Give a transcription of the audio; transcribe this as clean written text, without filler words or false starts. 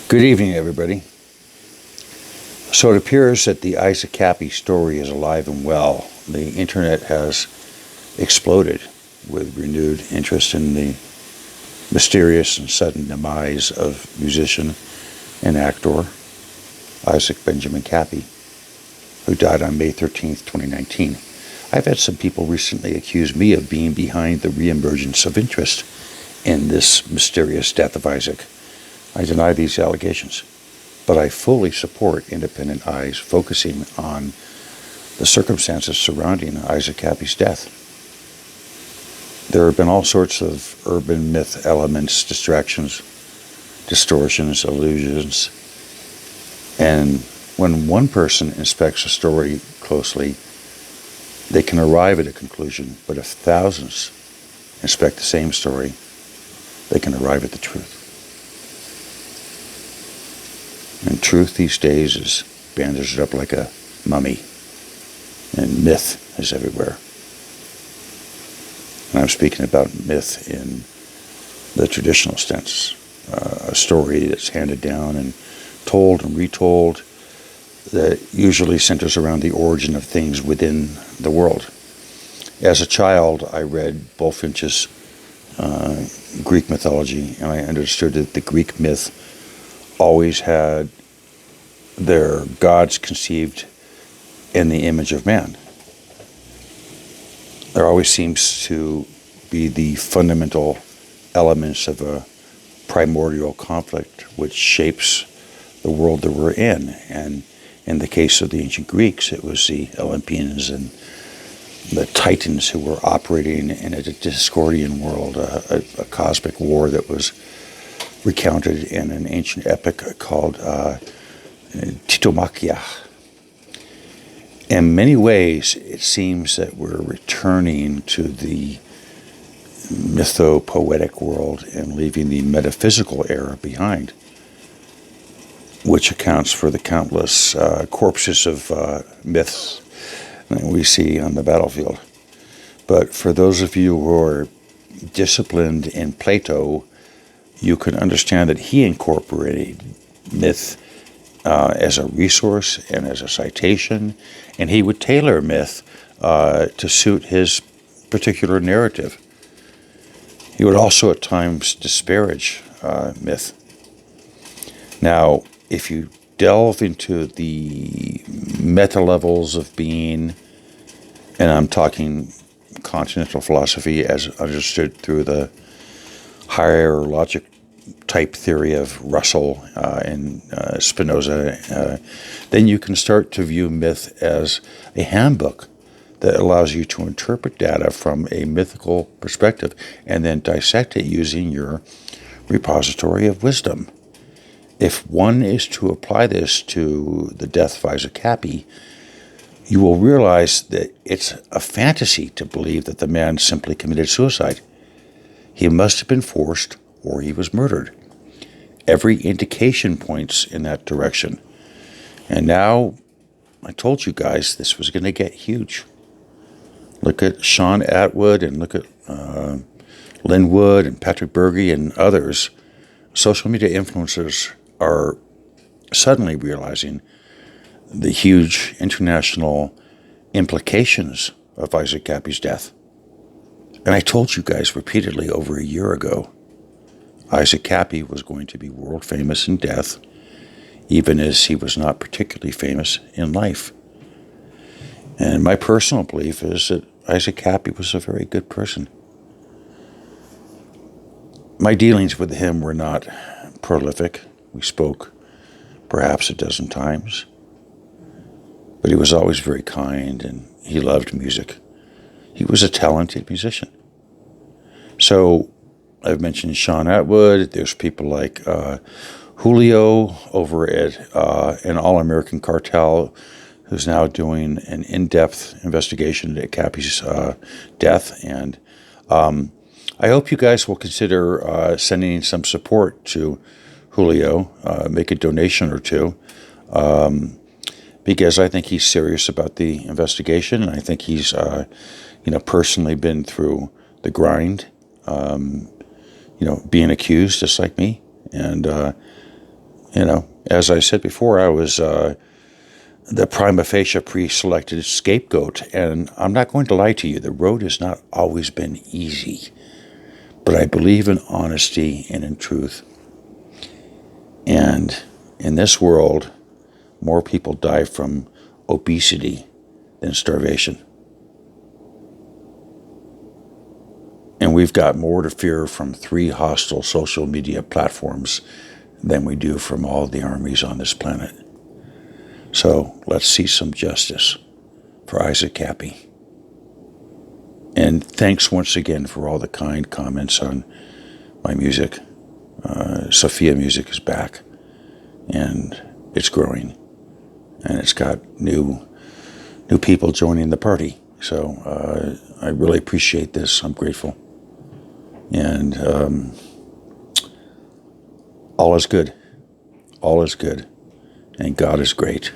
Good evening, everybody. So it appears that the Isaac Kappy story is alive and well. The internet has exploded with renewed interest in the mysterious and sudden demise of musician and actor Isaac Benjamin Kappy, who died on May 13th, 2019. I've had some people recently accuse me of being behind the reemergence of interest in this mysterious death of Isaac. I deny these allegations, but I fully support independent eyes focusing on the circumstances surrounding Isaac Kappy's death. There have been all sorts of urban myth elements, distractions, distortions, illusions, and when one person inspects a story closely, they can arrive at a conclusion, but if thousands inspect the same story, they can arrive at the truth. And truth these days is bandaged up like a mummy, and myth is everywhere. And I'm speaking about myth in the traditional sense, a story that's handed down and told and retold that usually centers around the origin of things within the world. As a child, I read Bulfinch's Greek mythology, and I understood that the Greek myth always had their gods conceived in the image of man. There always seems to be the fundamental elements of a primordial conflict which shapes the world that we're in. And in the case of the ancient Greeks, it was the Olympians and the Titans who were operating in a Discordian world, a cosmic war that was recounted in an ancient epic called Titomachia. In many ways, it seems that we're returning to the mytho-poetic world and leaving the metaphysical era behind, which accounts for the countless corpses of myths that we see on the battlefield. But for those of you who are disciplined in Plato, you can understand that he incorporated myth as a resource and as a citation, and he would tailor myth to suit his particular narrative. He would also at times disparage myth. Now, if you delve into the meta levels of being, and I'm talking continental philosophy as understood through the higher logic type theory of Russell and Spinoza, then you can start to view myth as a handbook that allows you to interpret data from a mythical perspective and then dissect it using your repository of wisdom. If one is to apply this to the death of Isaac Kappy, you will realize that it's a fantasy to believe that the man simply committed suicide. He must have been forced or he was murdered. Every indication points in that direction. And now, I told you guys this was going to get huge. Look at Sean Atwood and look at Lynn Wood and Patrick Berge and others. Social media influencers are suddenly realizing the huge international implications of Isaac Kappy's death. And I told you guys repeatedly over a year ago, Isaac Kappy was going to be world famous in death, even as he was not particularly famous in life. And my personal belief is that Isaac Kappy was a very good person. My dealings with him were not prolific. We spoke perhaps a dozen times. But he was always very kind and he loved music. He was a talented musician. So I've mentioned Sean Atwood. There's people like Julio over at an All-American Cartel who's now doing an in-depth investigation at Kappy's death. And I hope you guys will consider sending some support to Julio, make a donation or two, because I think he's serious about the investigation, and I think he's, personally been through the grind, being accused just like me, and As I said before, I was the prima facie pre-selected scapegoat, and I'm not going to lie to you, the road has not always been easy, but I believe in honesty and in truth. And in this world, more people die from obesity than starvation. And we've got more to fear from 3 hostile social media platforms than we do from all the armies on this planet. So let's see some justice for Isaac Kappy. And thanks once again for all the kind comments on my music. Sophia Music is back, and it's growing, and it's got new people joining the party. So I really appreciate this. I'm grateful. And all is good. All is good. And God is great.